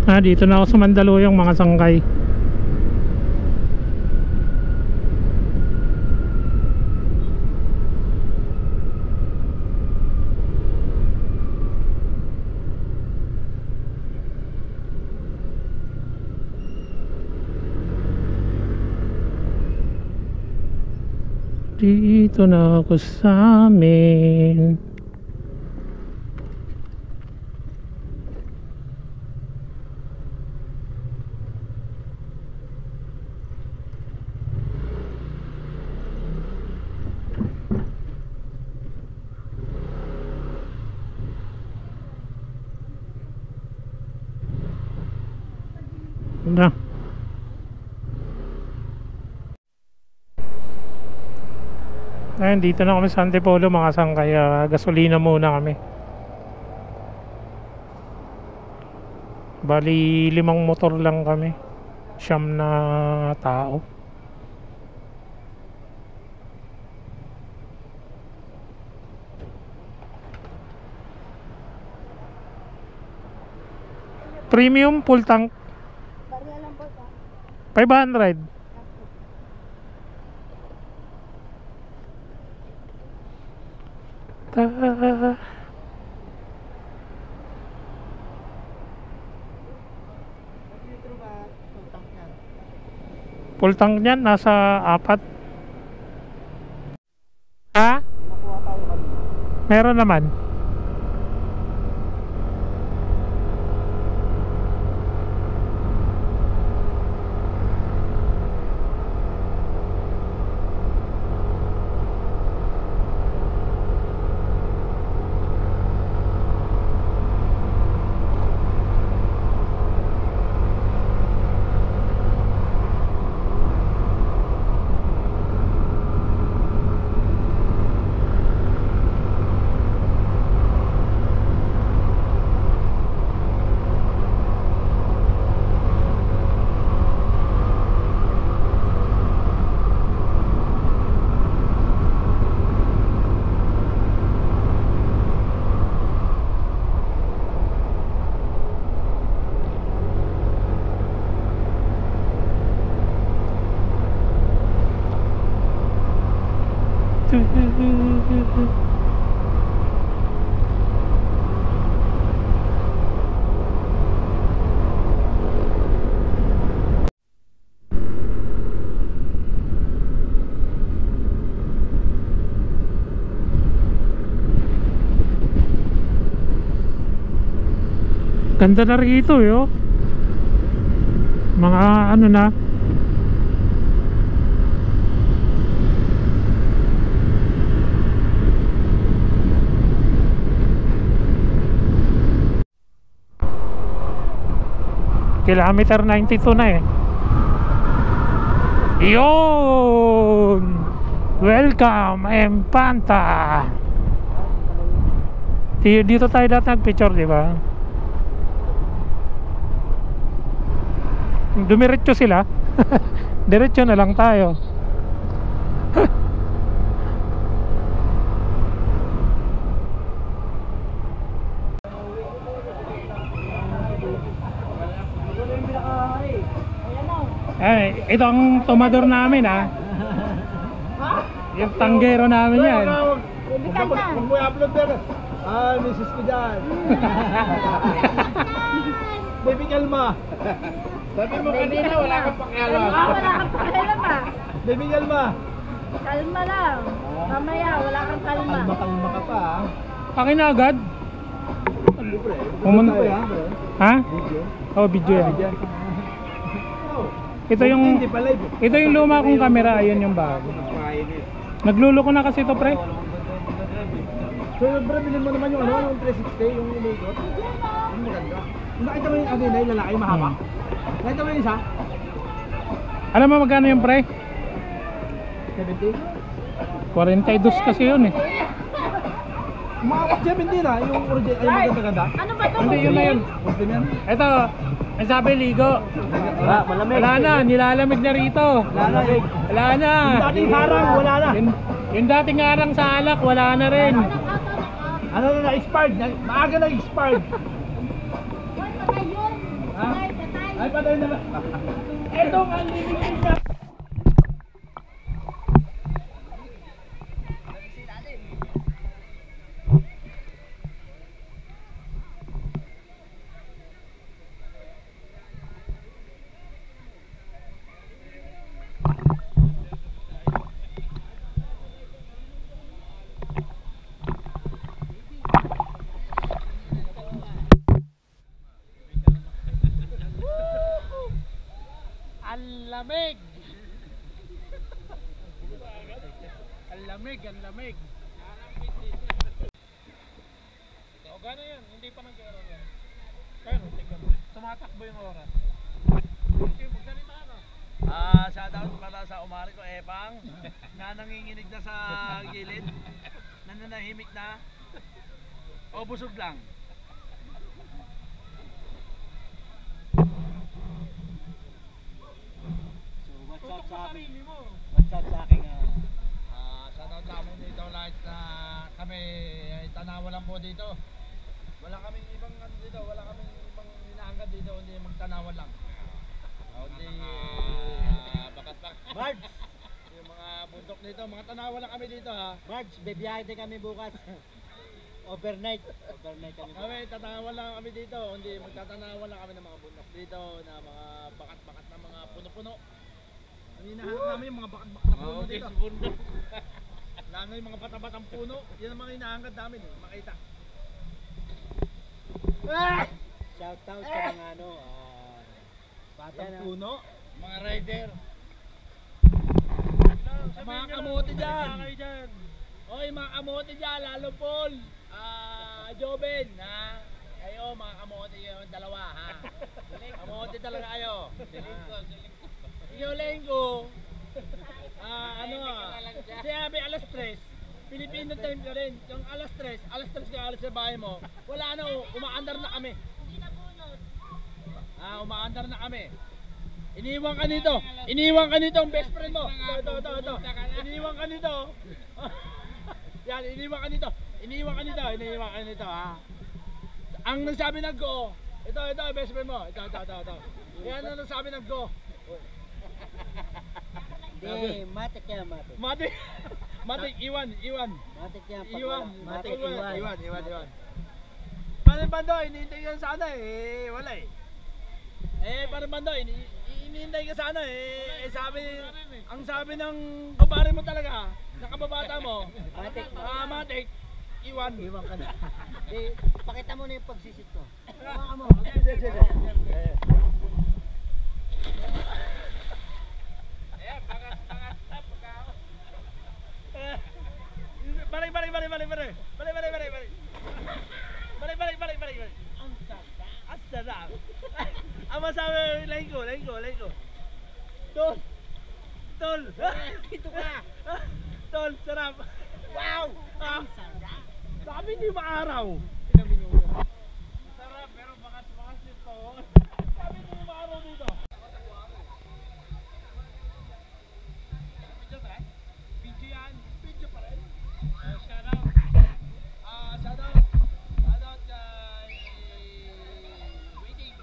Dito na ako sa Mandaluyong mga sangkay. Dito na ako sa amin. Na. Ayun, dito na kami sa Antipolo mga sangkay. Gasolina muna kami. Bali 5 motor lang kami, 9 na tao. Premium full tank 500. Full tank niyan nasa 4. Ha? Meron naman. Ganda na rito yo. Mga ano na. Kilometer 92 na eh. Yun! Welcome, Empanta! Dito tayo dati nagpicture, di ba? Dumiretso sila. Diretso na lang tayo. Ito ang tomador namin ha. Yung tanggero namin yan. Huwag mo i-upload pero misis ko dyan. Baby kalma. Sabi mo kanina wala kang pakialam. Wala kang pakialam ah. Baby kalma. Kalma lang. Mamaya wala kang kalma. Kalma ka pa ha. Akin na agad. Pumunta ya. Ha? Oh, video yan. Ito yung luma kong camera, ayun yung bago. Nagluloko na kasi ito pre. So pre, bilhin mo naman yung ano, yung 360, yung umikot. Ang maganda. Nakita mo yung kanina, yung lalaki mahaba. Nakita mo yung isa? Alam mo magkano yung pre? 70? 42 kasi yun eh. Mga 70 na, yung original, ay maganda-ganda. Ano ba ito? Hindi, yun na yun. Ito, ang sabi ligo. Malamig. Wala na, nilalamig na rito. Malamig. Wala na. Yung dating harang, wala na. Yung dating harang sa alak, wala na rin. Ano na, expired? Maaga na expired. Ha? Patay, patay. Ay, patay na ba? Etong unlimited na. Ang lamig! Ang lamig, ang lamig. O gano'n yan, hindi pa nag-aaral yan. Pero, tignan mo, tumatakbo yung oras. Okay, magsalita ka. Shoutout para sa umari ko, Epang, na nanginginig na sa gilid, nananahimik na, o busog lang. Tutok mo sarili mo. Shoutout sa amin dito lahat na kami ay tanawa lang po dito. Wala kaming ibang ano dito, wala kaming ibang hinahanggad dito, hindi magtanawan lang. Hindi bakat-bakat. Marge! Yung mga bundok dito, mga tanawa lang kami dito ha. Marge, bebiyahe din kami bukas. Overnight. Overnight kami. Kami tanawa lang kami dito, hindi magtatanawa lang kami ng mga bundok dito na mga bakat-bakat na mga puno-puno. Ang hinahanap namin yung mga bakat-bakat na puno dito. Lalo yung mga bata-batang puno, yan ang mga hinahanggad namin eh, makita. Shoutout sa mga ano, Batang yan, puno. mga rider. Mga kamote dyan. Oy, mga kamote dyan, lalo Paul. Joben, ha? Kayo, mga kamote yung dalawa, ha? Kamote talaga kayo. Iyo lenggo. Sinabi alas 3. Filipino time ka rin. Yung alas 3 ka alas sa bahay mo. Wala na, umaandar na kami. Umaandar na kami. Iniwan ka nito. Iniwan ka nito ang best friend mo. Ito. Iniwan ka nito. Yan, iniwan ka nito. Iniwan ka nito, ha. Ang nagsabi ng go. Ito, best friend mo. Ito. Yan ang nagsabi ng go. Hindi, matik yan, matik. Matik, iwan. Matik yan, Iwan. matik Iwan. Parang bando, hinihintay ka sana eh. Wala eh. Parang bando, hinihintay ka sana eh. Ang sabi ng kumpare mo talaga, ng kababata mo, Matik. matik, iwan. Iwan ka na. Pakita mo na yung pagsisit ko. Hawakan mo. Balik. Ang sarap. Ang masabi, lengko. Tol. Dito ka. Tol, sarap. Wow. Sabi hindi maaraw. Sarap, pero bakas nito. Sabi hindi maaraw dito. Video yan. Video pa rin. Shoutout kay Waiting.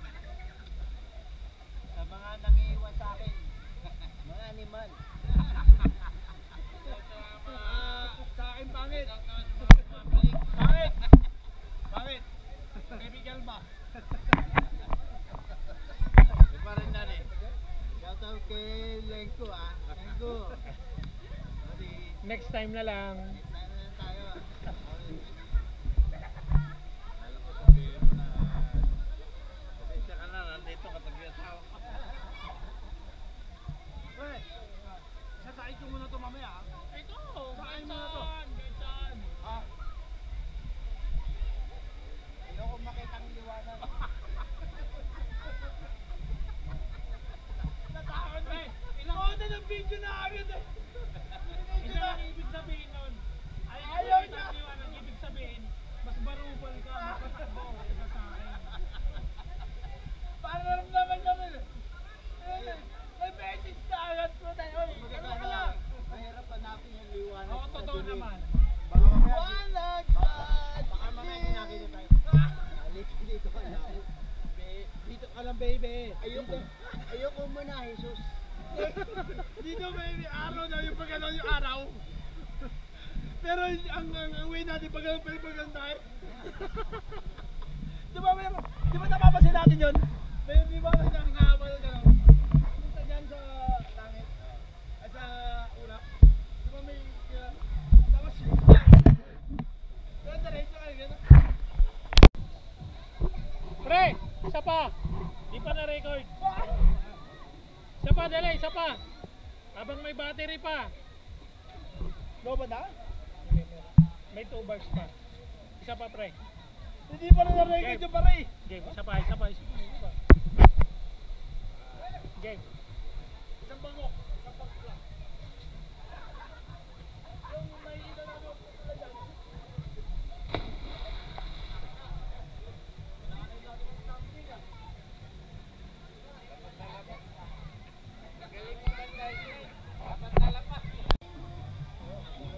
Sa mga nangiiwan sa akin. Mga animal. Sa akin pangit. Pangit. Baby Galma. Iba rin na rin. Shoutout kay Lengko, Lengko. Next time na lang. Tayo. Pasensya ka na, nandito katabi ang tao. Hey, sasain ko muna ito mamaya. Ito, sasain mo na ito. Ayoko makitang liwanag. Natakot ba eh? Ilang oras na ng video na agad eh. Hindi na ibig sabihin nun. Ayoko muna, Jesus. Dito may araw na yung pagkano yung araw. Pero ang way natin pagkano tayo. Di ba napapasin natin yun? Di ba nakakabal ka lang? Punta dyan sa langit. At sa ulap. Di ba may... Tapos... Diretso ka gano'n. Pre, isa pa. Di pa na-record. Isa pa, dali, isa pa. Habang may battery pa. Loba na? May 2 bars pa. Isa pa, pre. Hindi pa na na-record yung pare. Game, isa pa, isa pa, isa pa. Isa pa. Game. Isang bango. Isang bango lang. Yung nakikita namin yung pula dyan.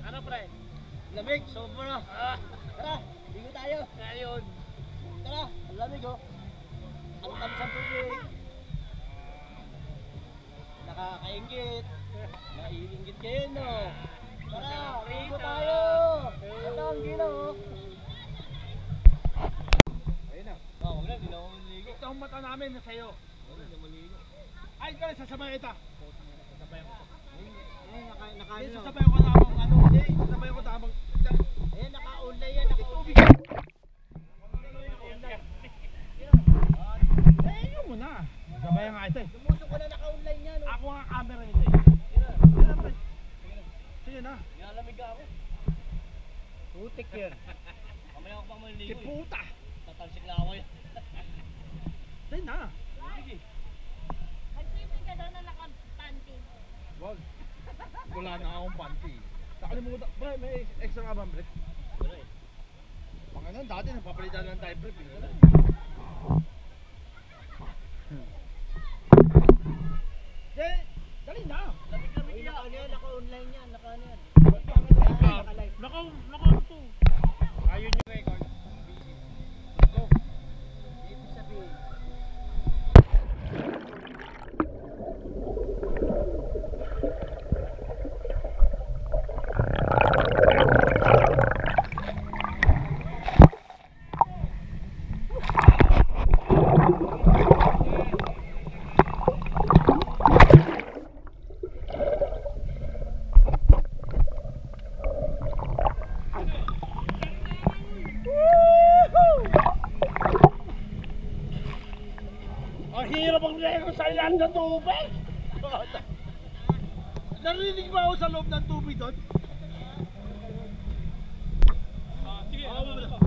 Ano, pre? Lamig, sobra. Tara, ligo tayo. Ngayon. Tara, ang lamig oh. Ang tamis ang tubig. Nakakaingit. Naiingit kayo no. Tara, ligo tayo. Ito ang gino oh. Ayun na. Oh, wala, di na ako maligo. Ito ang mata namin na sa'yo. Wala, di na maligo. Ay, kaya sasabay kita. Sasabayan ko. Nakaano na. Sasabay ko na habang ano. Sasabay ko na habang... Ayan, naka-online yan, naka-online. Eh, yun muna. Sabayan nga ito eh. Lumusok ko na naka-online yan oh. Ako ang camera nito eh. Sige na. Nalamig ako. Putik yan. Mamaya ako pang Si maliligo eh. puta. Tatalsik na ako yan. Sige na. Sige. Mag-swimming ka daw na naka-panty. Wag. Wala na akong panty. Nakalimutan. Pre, may extra ka bang brief? Wala eh. Mga ganun, dati napapalitan ng time brief. Wala. Dali na. Lamig-lamig yan. Ano yan, naka-online yan, naka-ano yan. Naka to. Ayun yung record. Go. Ibig sabihin. Ang hirap ang lego sa ilan ng tubig. Narinig ba ako sa loob ng tubig doon? Sige, Ako muna.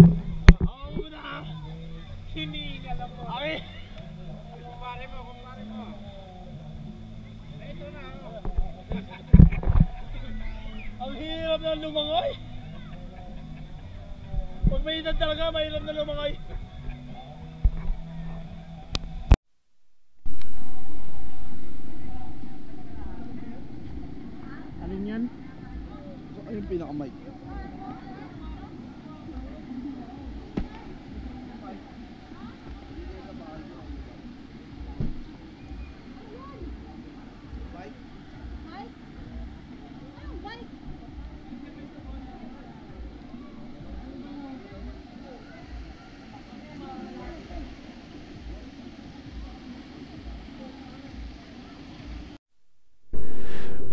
Ako muna. hinihingal mo. Ay! Kumare mo. Ito na. Ang hirap na lumangoy. Pag may edad talaga, mahirap na lumangoy. Alin yan? Ano yung pinaka-mic?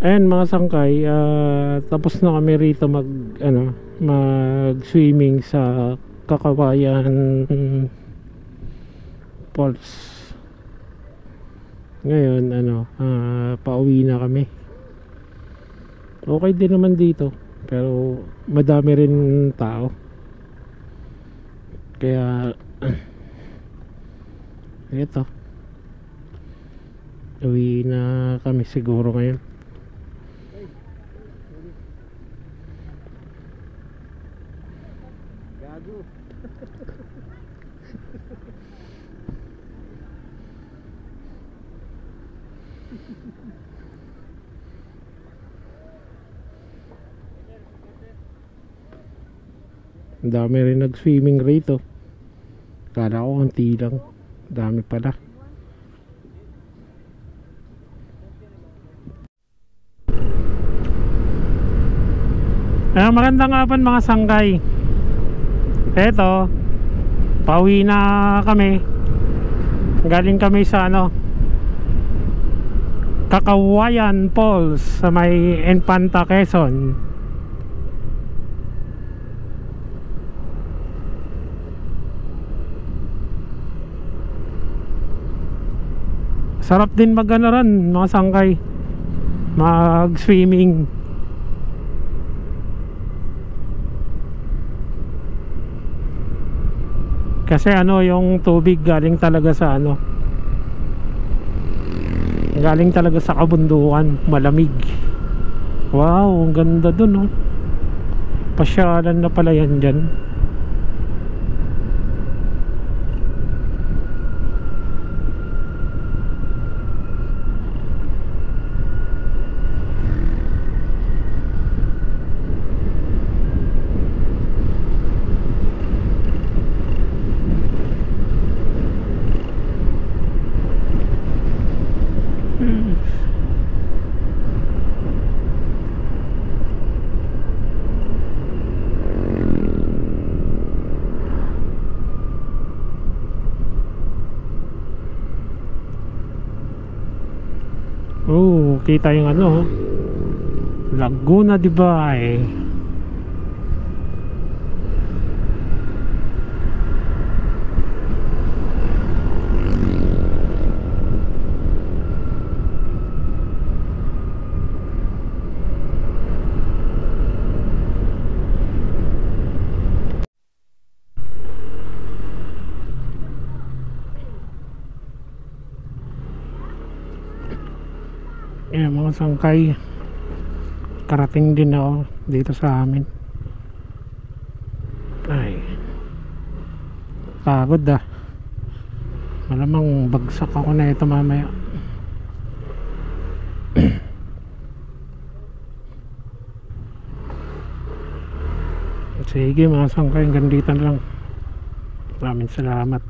Ayan mga sangkay, tapos na kami rito mag swimming sa Kakawayan Falls. Ngayon pauwi na kami. Okay din naman dito, pero madami rin tao. Kaya ito, uwi na kami siguro ngayon. Gago. Ang dami rin nag-swimming rito. Kala ko konti lang. Dami pala. Magandang hapon mga sangkay. Eto, pauwi na kami. Galing kami sa Kakawayan Falls sa may Infanta, Quezon. Sarap din ron mga sangkay, mag swimming. Kasi yung tubig galing talaga sa galing talaga sa kabundukan, malamig. Wow, ang ganda dun pasyalan na pala yan dyan. Oh, kita yung Laguna de Bay. Mga sangkay, karating din ako dito sa amin. Ay, pagod malamang bagsak ako na ito mamaya. Sige mga sangkay, hanggang dito na lang. Maraming salamat.